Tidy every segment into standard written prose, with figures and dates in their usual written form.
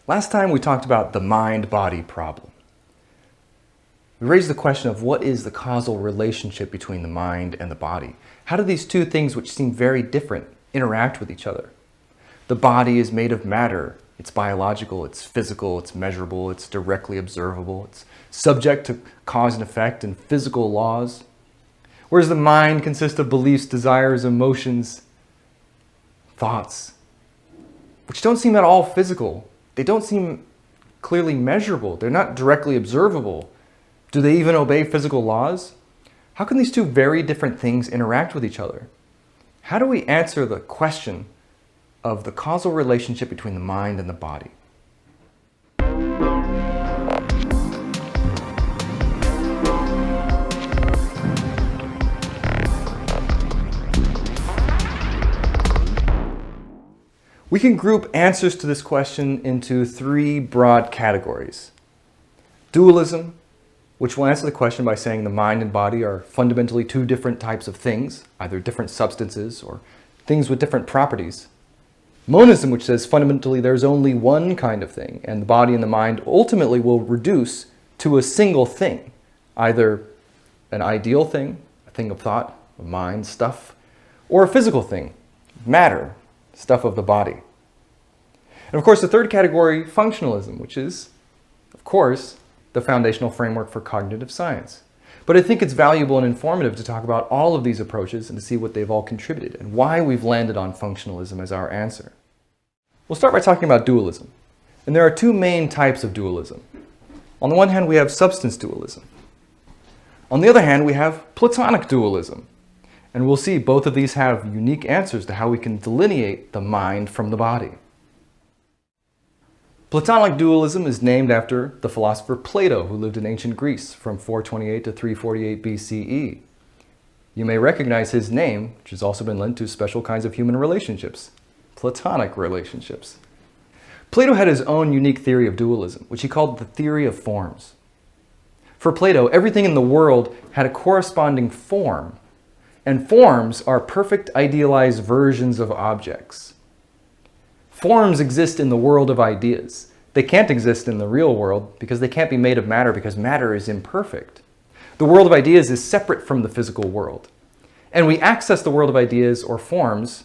Last time we talked about the mind-body problem. We raised the question of what is the causal relationship between the mind and the body? How do these two things, which seem very different, interact with each other? The body is made of matter. It's biological, it's physical, it's measurable, it's directly observable, it's subject to cause and effect and physical laws. Whereas the mind consists of beliefs, desires, emotions, thoughts, which don't seem at all physical. They don't seem clearly measurable. They're not directly observable. Do they even obey physical laws? How can these two very different things interact with each other? How do we answer the question of the causal relationship between the mind and the body? We can group answers to this question into three broad categories. Dualism, which will answer the question by saying the mind and body are fundamentally two different types of things, either different substances or things with different properties. Monism, which says fundamentally there's only one kind of thing, and the body and the mind ultimately will reduce to a single thing, either an ideal thing, a thing of thought, of mind, stuff, or a physical thing, matter, stuff of the body. And of course, the third category, functionalism, which is, of course, the foundational framework for cognitive science. But I think it's valuable and informative to talk about all of these approaches and to see what they've all contributed and why we've landed on functionalism as our answer. We'll start by talking about dualism. And there are two main types of dualism. On the one hand, we have substance dualism. On the other hand, we have Platonic dualism. And we'll see both of these have unique answers to how we can delineate the mind from the body. Platonic dualism is named after the philosopher Plato, who lived in ancient Greece from 428 to 348 BCE. You may recognize his name, which has also been linked to special kinds of human relationships, Platonic relationships. Plato had his own unique theory of dualism, which he called the theory of forms. For Plato, everything in the world had a corresponding form, and forms are perfect idealized versions of objects. Forms exist in the world of ideas. They can't exist in the real world because they can't be made of matter because matter is imperfect. The world of ideas is separate from the physical world. And we access the world of ideas or forms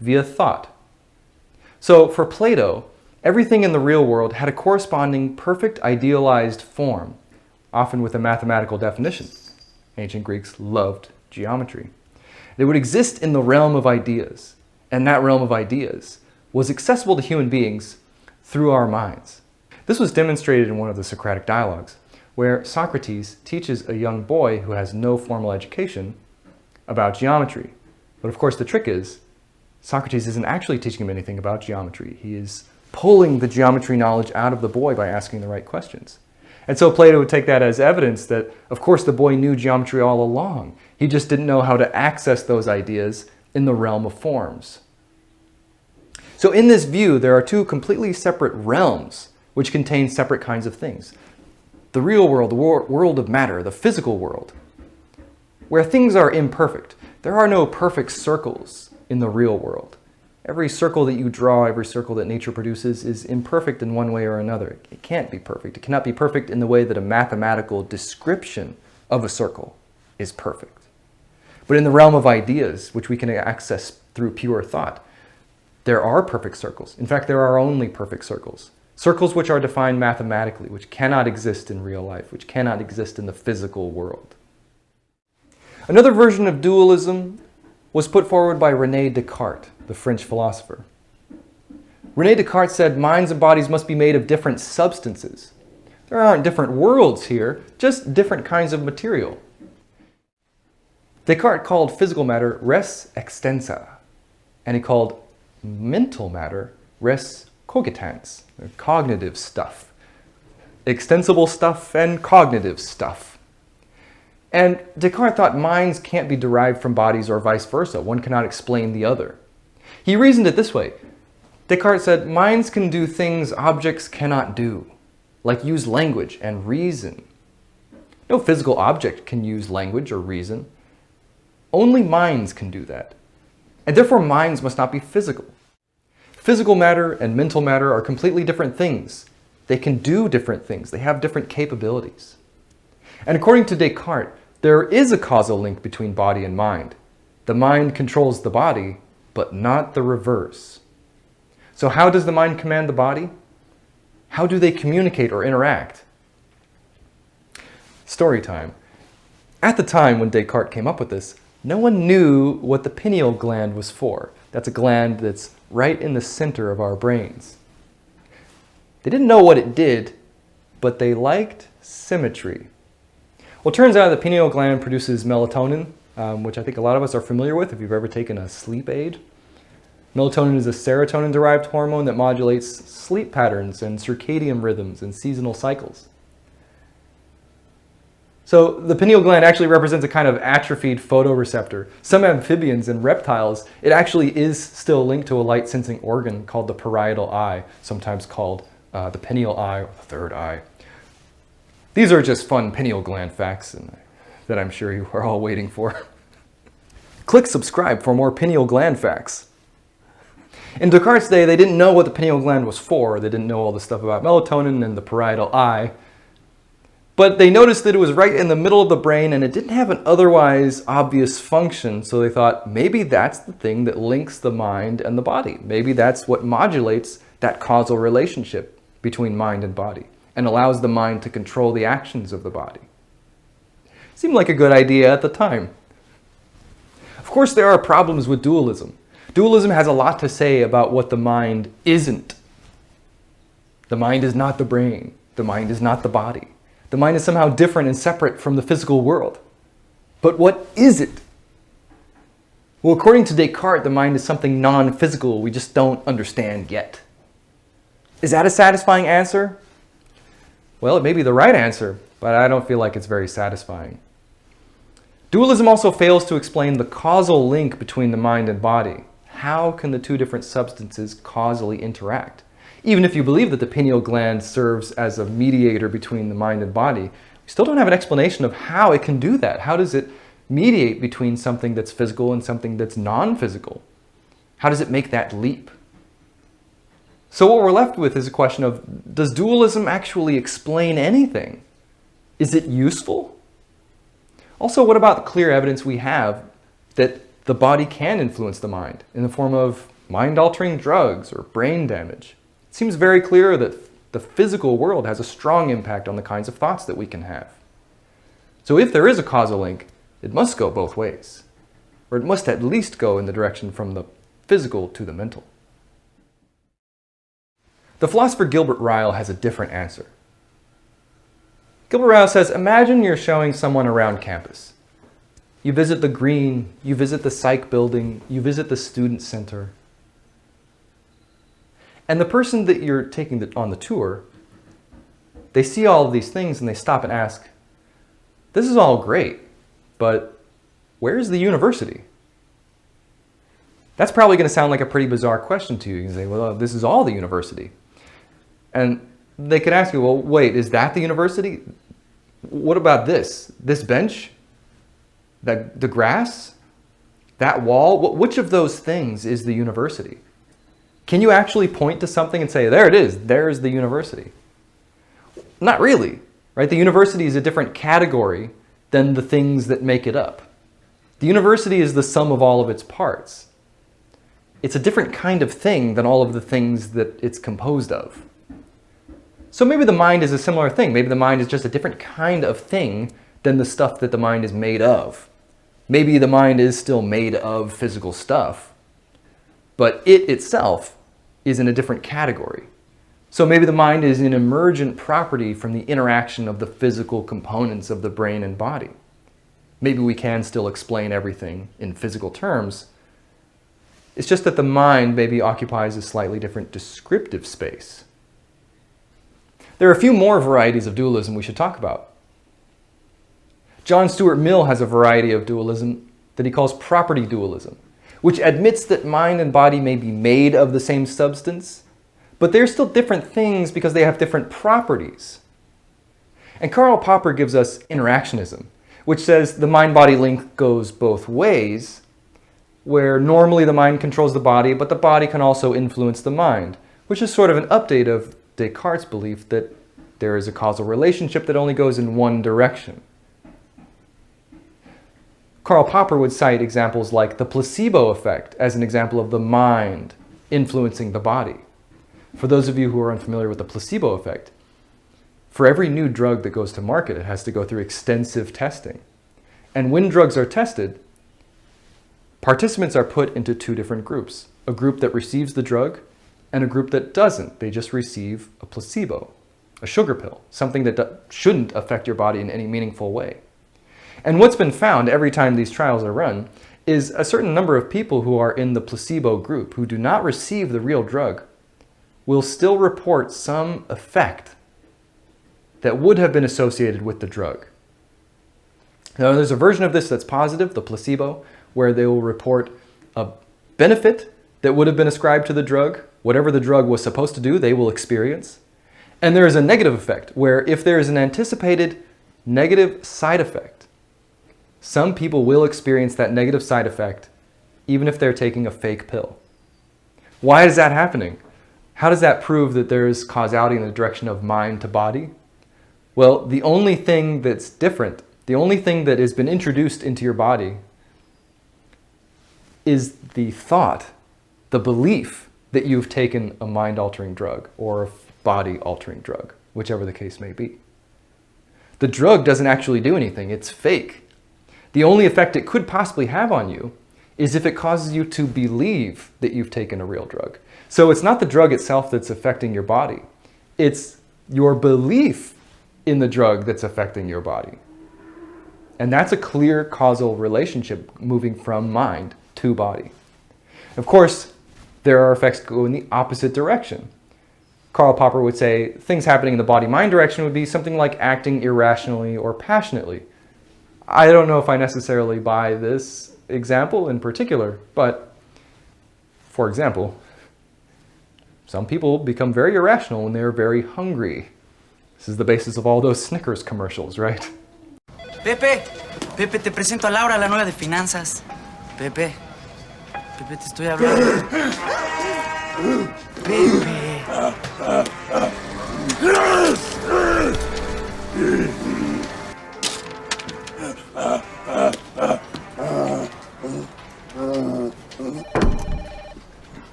via thought. So for Plato, everything in the real world had a corresponding perfect idealized form, often with a mathematical definition. Ancient Greeks loved geometry. They would exist in the realm of ideas, and that realm of ideas was accessible to human beings through our minds. This was demonstrated in one of the Socratic dialogues, where Socrates teaches a young boy who has no formal education about geometry. But of course the trick is, Socrates isn't actually teaching him anything about geometry. He is pulling the geometry knowledge out of the boy by asking the right questions. And so Plato would take that as evidence that, of course, the boy knew geometry all along. He just didn't know how to access those ideas in the realm of forms. So in this view, there are two completely separate realms which contain separate kinds of things. The real world, the world of matter, the physical world, where things are imperfect. There are no perfect circles in the real world. Every circle that you draw, every circle that nature produces is imperfect in one way or another. It can't be perfect. It cannot be perfect in the way that a mathematical description of a circle is perfect. But in the realm of ideas, which we can access through pure thought, there are perfect circles. In fact, there are only perfect circles. Circles which are defined mathematically, which cannot exist in real life, which cannot exist in the physical world. Another version of dualism was put forward by René Descartes, the French philosopher. René Descartes said minds and bodies must be made of different substances. There aren't different worlds here, just different kinds of material. Descartes called physical matter res extensa, and he called mental matter res cogitans, cognitive stuff. Extensible stuff and cognitive stuff. And Descartes thought minds can't be derived from bodies or vice versa. One cannot explain the other. He reasoned it this way. Descartes said, minds can do things objects cannot do, like use language and reason. No physical object can use language or reason. Only minds can do that. And therefore minds must not be physical. Physical matter and mental matter are completely different things. They can do different things. They have different capabilities. And according to Descartes, there is a causal link between body and mind. The mind controls the body, but not the reverse. So how does the mind command the body? How do they communicate or interact? Story time. At the time when Descartes came up with this, no one knew what the pineal gland was for. That's a gland that's right in the center of our brains. They didn't know what it did, but they liked symmetry. Well, it turns out the pineal gland produces melatonin, which I think a lot of us are familiar with if you've ever taken a sleep aid. Melatonin is a serotonin-derived hormone that modulates sleep patterns and circadian rhythms and seasonal cycles. So the pineal gland actually represents a kind of atrophied photoreceptor. Some amphibians and reptiles, it actually is still linked to a light-sensing organ called the parietal eye, sometimes called the pineal eye or the third eye. These are just fun pineal gland facts that I'm sure you are all waiting for. Click subscribe for more pineal gland facts. In Descartes' day, they didn't know what the pineal gland was for. They didn't know all the stuff about melatonin and the parietal eye. But they noticed that it was right in the middle of the brain and it didn't have an otherwise obvious function. So they thought, maybe that's the thing that links the mind and the body. Maybe that's what modulates that causal relationship between mind and body and allows the mind to control the actions of the body. Seemed like a good idea at the time. Of course, there are problems with dualism. Dualism has a lot to say about what the mind isn't. The mind is not the brain. The mind is not the body. The mind is somehow different and separate from the physical world. But what is it? Well, according to Descartes, the mind is something non-physical we just don't understand yet. Is that a satisfying answer? Well, it may be the right answer, but I don't feel like it's very satisfying. Dualism also fails to explain the causal link between the mind and body. How can the two different substances causally interact? Even if you believe that the pineal gland serves as a mediator between the mind and body, we still don't have an explanation of how it can do that. How does it mediate between something that's physical and something that's non-physical? How does it make that leap? So what we're left with is a question of, does dualism actually explain anything? Is it useful? Also, what about the clear evidence we have that the body can influence the mind in the form of mind-altering drugs or brain damage? It seems very clear that the physical world has a strong impact on the kinds of thoughts that we can have. So if there is a causal link, it must go both ways. Or it must at least go in the direction from the physical to the mental. The philosopher Gilbert Ryle has a different answer. Gilbert Ryle says, imagine you're showing someone around campus. You visit the Green, you visit the Psych building, you visit the Student Center. And the person that you're taking on the tour, they see all of these things and they stop and ask, this is all great, but where's the university? That's probably going to sound like a pretty bizarre question to you. You can say, well, this is all the university. And they could ask you, well, wait, is that the university? What about this? This bench? The grass? That wall? Which of those things is the university? Can you actually point to something and say, there it is, there's the university? Not really, right? The university is a different category than the things that make it up. The university is the sum of all of its parts. It's a different kind of thing than all of the things that it's composed of. So maybe the mind is a similar thing. Maybe the mind is just a different kind of thing than the stuff that the mind is made of. Maybe the mind is still made of physical stuff, but it itself is in a different category. So maybe the mind is an emergent property from the interaction of the physical components of the brain and body. Maybe we can still explain everything in physical terms. It's just that the mind maybe occupies a slightly different descriptive space. There are a few more varieties of dualism we should talk about. John Stuart Mill has a variety of dualism that he calls property dualism, which admits that mind and body may be made of the same substance, but they're still different things because they have different properties. And Karl Popper gives us interactionism, which says the mind-body link goes both ways, where normally the mind controls the body, but the body can also influence the mind, which is sort of an update of Descartes' belief that there is a causal relationship that only goes in one direction. Karl Popper would cite examples like the placebo effect as an example of the mind influencing the body. For those of you who are unfamiliar with the placebo effect, for every new drug that goes to market, it has to go through extensive testing. And when drugs are tested, participants are put into two different groups. A group that receives the drug and a group that doesn't. They just receive a placebo, a sugar pill, something that shouldn't affect your body in any meaningful way. And what's been found every time these trials are run is a certain number of people who are in the placebo group who do not receive the real drug will still report some effect that would have been associated with the drug. Now, there's a version of this that's positive, the placebo, where they will report a benefit that would have been ascribed to the drug. Whatever the drug was supposed to do, they will experience. And there is a negative effect, where if there is an anticipated negative side effect, some people will experience that negative side effect even if they're taking a fake pill. Why is that happening? How does that prove that there is causality in the direction of mind to body? Well, the only thing that's different, the only thing that has been introduced into your body is the thought, the belief that you've taken a mind-altering drug or a body-altering drug, whichever the case may be. The drug doesn't actually do anything, it's fake. The only effect it could possibly have on you is if it causes you to believe that you've taken a real drug. So it's not the drug itself that's affecting your body. It's your belief in the drug that's affecting your body. And that's a clear causal relationship moving from mind to body. Of course, there are effects that go in the opposite direction. Karl Popper would say things happening in the body-mind direction would be something like acting irrationally or passionately. I don't know if I necessarily buy this example in particular, but for example, some people become very irrational when they're very hungry. This is the basis of all those Snickers commercials, right? Pepe, Pepe, te presento a Laura, la nueva de finanzas. Pepe, Pepe, te estoy hablando. Pepe.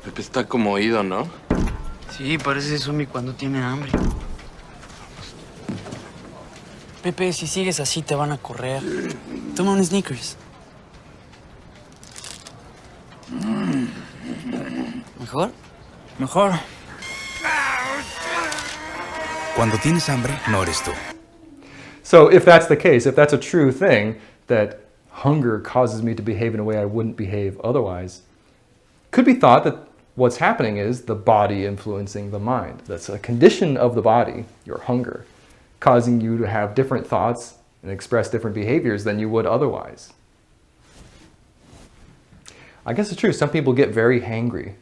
Pepe está como oído, ¿no? Sí, parece zombie cuando tiene hambre. Pepe, si sigues así te van a correr. Toma un Snickers. ¿Mejor? Mejor. Cuando tienes hambre, no eres tú. So if that's the case, if that's a true thing, that hunger causes me to behave in a way I wouldn't behave otherwise, could be thought that what's happening is the body influencing the mind. That's a condition of the body, your hunger, causing you to have different thoughts and express different behaviors than you would otherwise. I guess it's true, some people get very hangry.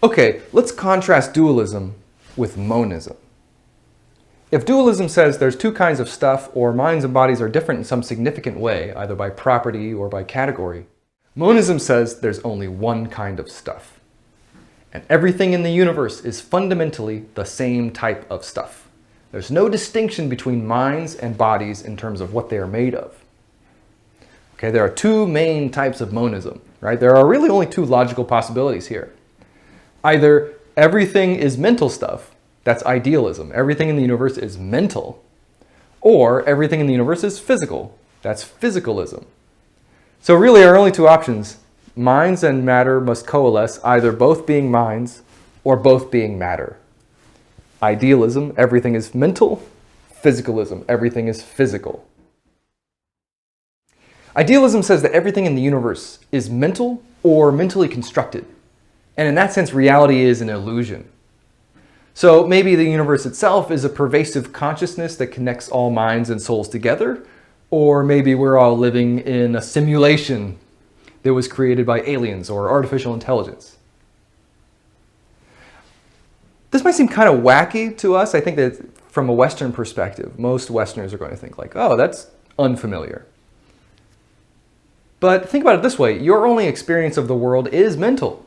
Okay, let's contrast dualism with monism. If dualism says there's two kinds of stuff, or minds and bodies are different in some significant way, either by property or by category, monism says there's only one kind of stuff. And everything in the universe is fundamentally the same type of stuff. There's no distinction between minds and bodies in terms of what they are made of. Okay, there are two main types of monism, right? There are really only two logical possibilities here. Either everything is mental stuff, that's idealism. Everything in the universe is mental. Or everything in the universe is physical. That's physicalism. So really there are only two options. Minds and matter must coalesce, either both being minds or both being matter. Idealism, everything is mental. Physicalism, everything is physical. Idealism says that everything in the universe is mental or mentally constructed. And in that sense, reality is an illusion. So maybe the universe itself is a pervasive consciousness that connects all minds and souls together, or maybe we're all living in a simulation that was created by aliens or artificial intelligence. This might seem kind of wacky to us. I think that from a Western perspective, most Westerners are going to think like, oh, that's unfamiliar. But think about it this way, your only experience of the world is mental.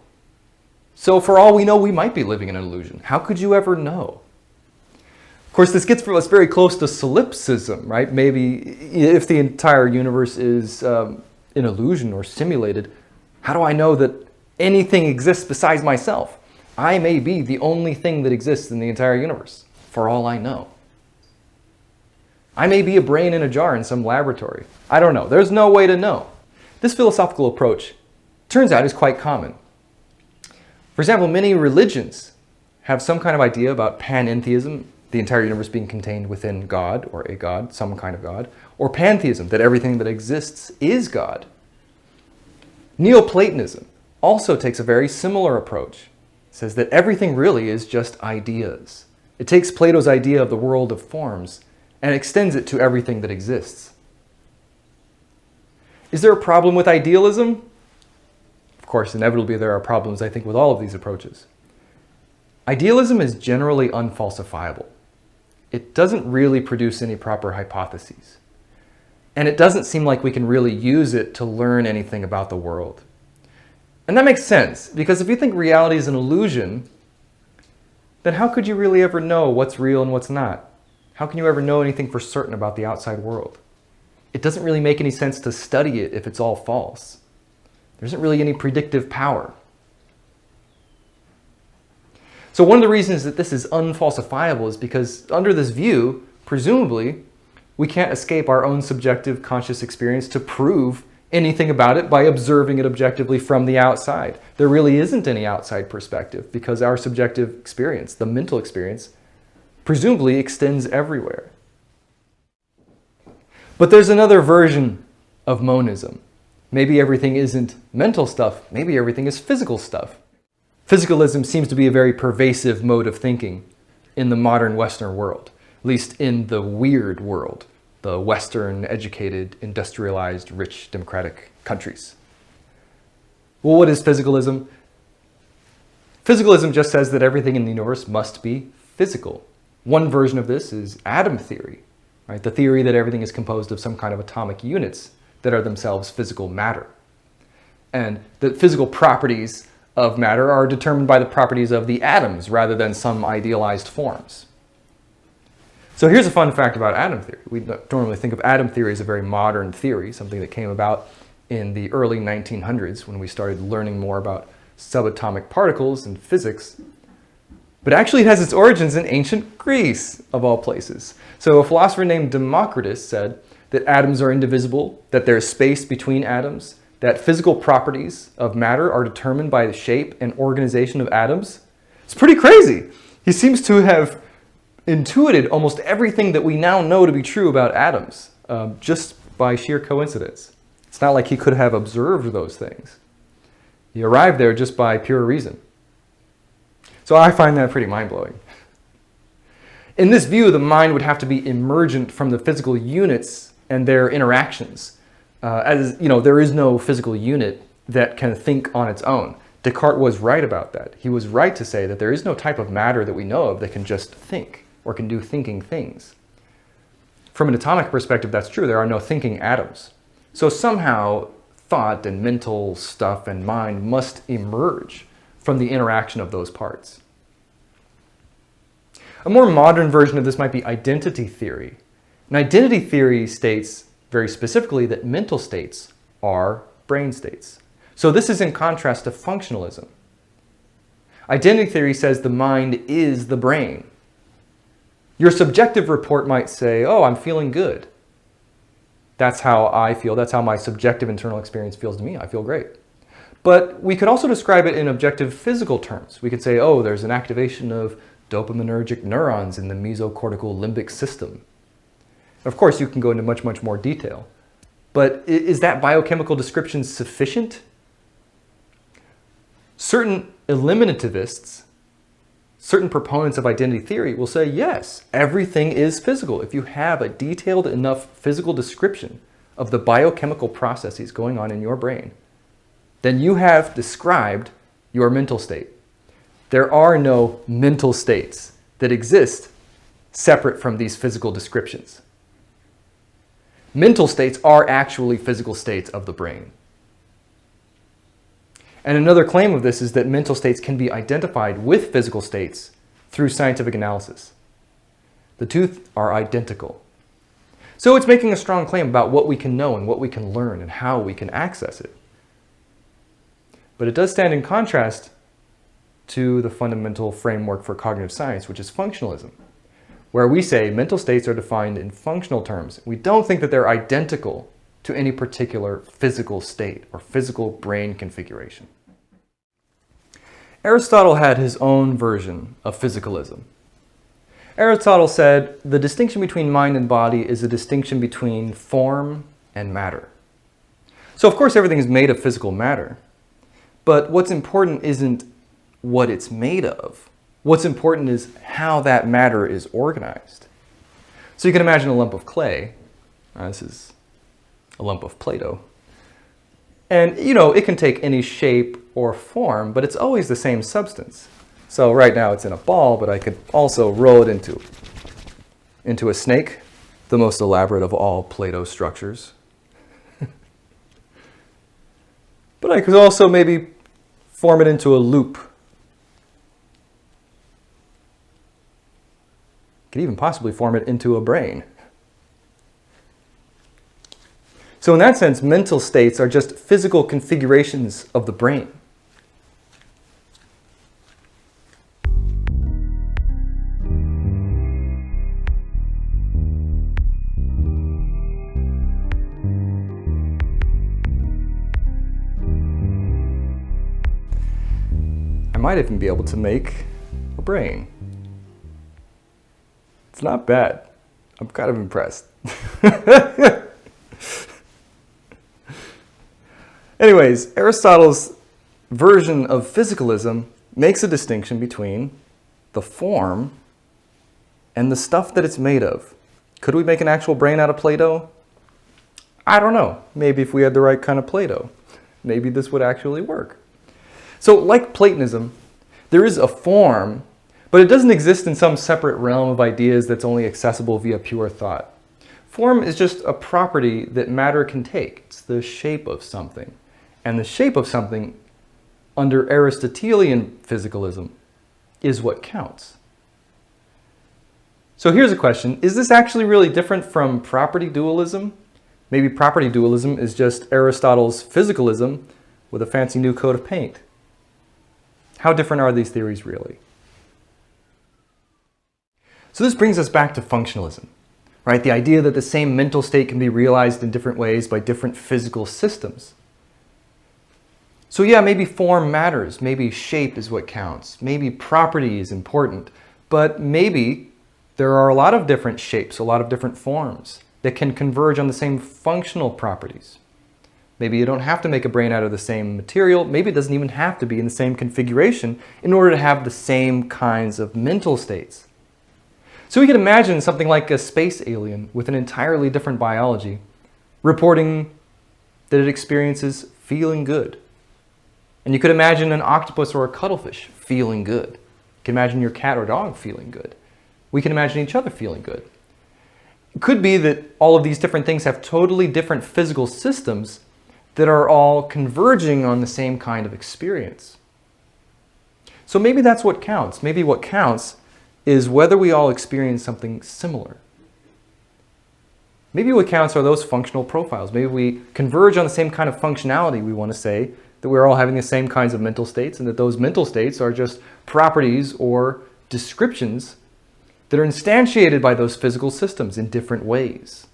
So for all we know, we might be living in an illusion. How could you ever know? Of course, this gets us very close to solipsism, right? Maybe if the entire universe is an illusion or simulated, how do I know that anything exists besides myself? I may be the only thing that exists in the entire universe, for all I know. I may be a brain in a jar in some laboratory. I don't know. There's no way to know. This philosophical approach, turns out, is quite common. For example, many religions have some kind of idea about panentheism, the entire universe being contained within God, or a God, some kind of God, or pantheism, that everything that exists is God. Neoplatonism also takes a very similar approach. It says that everything really is just ideas. It takes Plato's idea of the world of forms and extends it to everything that exists. Is there a problem with idealism? Of course, inevitably there are problems, I think, with all of these approaches. Idealism is generally unfalsifiable. It doesn't really produce any proper hypotheses. And it doesn't seem like we can really use it to learn anything about the world. And that makes sense, because if you think reality is an illusion, then how could you really ever know what's real and what's not? How can you ever know anything for certain about the outside world? It doesn't really make any sense to study it if it's all false. There isn't really any predictive power. So one of the reasons that this is unfalsifiable is because under this view, presumably, we can't escape our own subjective conscious experience to prove anything about it by observing it objectively from the outside. There really isn't any outside perspective because our subjective experience, the mental experience, presumably extends everywhere. But there's another version of monism. Maybe everything isn't mental stuff, maybe everything is physical stuff. Physicalism seems to be a very pervasive mode of thinking in the modern Western world, at least in the weird world, the Western, educated, industrialized, rich, democratic countries. Well, what is physicalism? Physicalism just says that everything in the universe must be physical. One version of this is atom theory, right? The theory that everything is composed of some kind of atomic units that are themselves physical matter. And that physical properties of matter are determined by the properties of the atoms rather than some idealized forms. So here's a fun fact about atom theory. We normally think of atom theory as a very modern theory, something that came about in the early 1900s when we started learning more about subatomic particles and physics. But actually it has its origins in ancient Greece, of all places. So a philosopher named Democritus said that atoms are indivisible, that there's space between atoms, that physical properties of matter are determined by the shape and organization of atoms. It's pretty crazy. He seems to have intuited almost everything that we now know to be true about atoms, just by sheer coincidence. It's not like he could have observed those things. He arrived there just by pure reason. So I find that pretty mind-blowing. In this view, the mind would have to be emergent from the physical units and their interactions. As you know, there is no physical unit that can think on its own. Descartes was right about that. He was right to say that there is no type of matter that we know of that can just think or can do thinking things. From an atomic perspective, that's true. There are no thinking atoms. So somehow thought and mental stuff and mind must emerge from the interaction of those parts. A more modern version of this might be identity theory. And identity theory states very specifically that mental states are brain states. So this is in contrast to functionalism. Identity theory says the mind is the brain. Your subjective report might say, oh, I'm feeling good. That's how I feel. That's how my subjective internal experience feels to me. I feel great. But we could also describe it in objective physical terms. We could say, oh, there's an activation of dopaminergic neurons in the mesocortical limbic system. Of course, you can go into much, much more detail. But is that biochemical description sufficient? Certain eliminativists, certain proponents of identity theory will say, yes, everything is physical. If you have a detailed enough physical description of the biochemical processes going on in your brain, then you have described your mental state. There are no mental states that exist separate from these physical descriptions. Mental states are actually physical states of the brain. And another claim of this is that mental states can be identified with physical states through scientific analysis. The two are identical. So it's making a strong claim about what we can know and what we can learn and how we can access it. But it does stand in contrast to the fundamental framework for cognitive science, which is functionalism, where we say mental states are defined in functional terms. We don't think that they're identical to any particular physical state or physical brain configuration. Aristotle had his own version of physicalism. Aristotle said the distinction between mind and body is a distinction between form and matter. So of course everything is made of physical matter, but what's important isn't what it's made of. What's important is how that matter is organized. So you can imagine a lump of clay. This is a lump of Play-Doh. And it can take any shape or form, but it's always the same substance. So right now it's in a ball, but I could also roll it into a snake, the most elaborate of all Play-Doh structures. But I could also maybe form it into a loop. Could even possibly form it into a brain. So in that sense, mental states are just physical configurations of the brain. I might even be able to make a brain. It's not bad. I'm kind of impressed. Anyways, Aristotle's version of physicalism makes a distinction between the form and the stuff that it's made of. Could we make an actual brain out of Play-Doh? I don't know. Maybe if we had the right kind of Play-Doh, maybe this would actually work. So like Platonism, there is a form, but it doesn't exist in some separate realm of ideas that's only accessible via pure thought. Form is just a property that matter can take. It's the shape of something. And the shape of something, under Aristotelian physicalism, is what counts. So here's a question. Is this actually really different from property dualism? Maybe property dualism is just Aristotle's physicalism with a fancy new coat of paint. How different are these theories really? So this brings us back to functionalism, right? The idea that the same mental state can be realized in different ways by different physical systems. So yeah, maybe form matters, maybe shape is what counts, maybe property is important, but maybe there are a lot of different shapes, a lot of different forms that can converge on the same functional properties. Maybe you don't have to make a brain out of the same material, maybe it doesn't even have to be in the same configuration in order to have the same kinds of mental states. So we can imagine something like a space alien with an entirely different biology reporting that it experiences feeling good. And you could imagine an octopus or a cuttlefish feeling good. You can imagine your cat or dog feeling good. We can imagine each other feeling good. It could be that all of these different things have totally different physical systems that are all converging on the same kind of experience. So maybe that's what counts. Maybe what counts is whether we all experience something similar. Maybe what counts are those functional profiles. Maybe we converge on the same kind of functionality. We want to say that we're all having the same kinds of mental states and that those mental states are just properties or descriptions that are instantiated by those physical systems in different ways.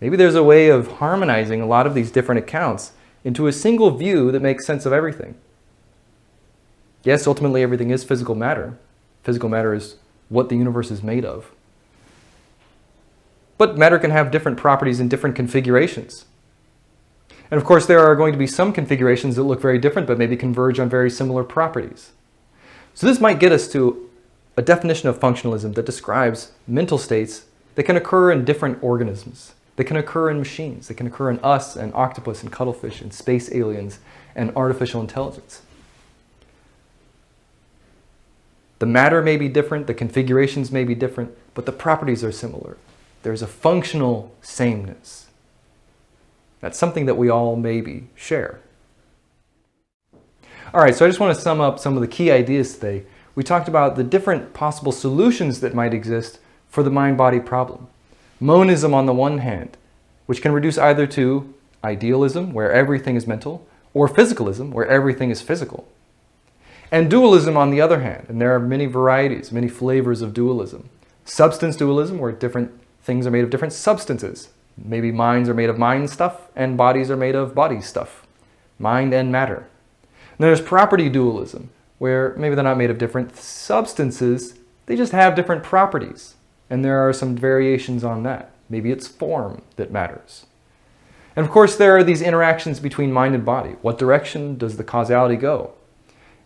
Maybe there's a way of harmonizing a lot of these different accounts into a single view that makes sense of everything. Yes, ultimately everything is physical matter. Physical matter is what the universe is made of. But matter can have different properties in different configurations. And of course there are going to be some configurations that look very different but maybe converge on very similar properties. So this might get us to a definition of functionalism that describes mental states that can occur in different organisms, that can occur in machines, that can occur in us and octopus and cuttlefish and space aliens and artificial intelligence. The matter may be different, the configurations may be different, but the properties are similar. There's a functional sameness. That's something that we all maybe share. All right, so I just want to sum up some of the key ideas today. We talked about the different possible solutions that might exist for the mind-body problem. Monism on the one hand, which can reduce either to idealism, where everything is mental, or physicalism, where everything is physical. And dualism on the other hand, and there are many varieties, many flavors of dualism. Substance dualism, where different things are made of different substances. Maybe minds are made of mind stuff, and bodies are made of body stuff. Mind and matter. And there's property dualism, where maybe they're not made of different substances, they just have different properties. And there are some variations on that. Maybe it's form that matters. And of course, there are these interactions between mind and body. What direction does the causality go?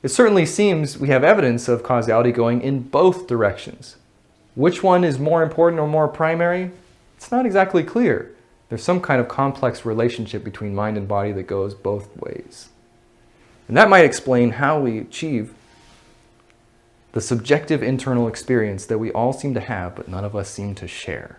It certainly seems we have evidence of causality going in both directions. Which one is more important or more primary? It's not exactly clear. There's some kind of complex relationship between mind and body that goes both ways. And that might explain how we achieve the subjective internal experience that we all seem to have, but none of us seem to share.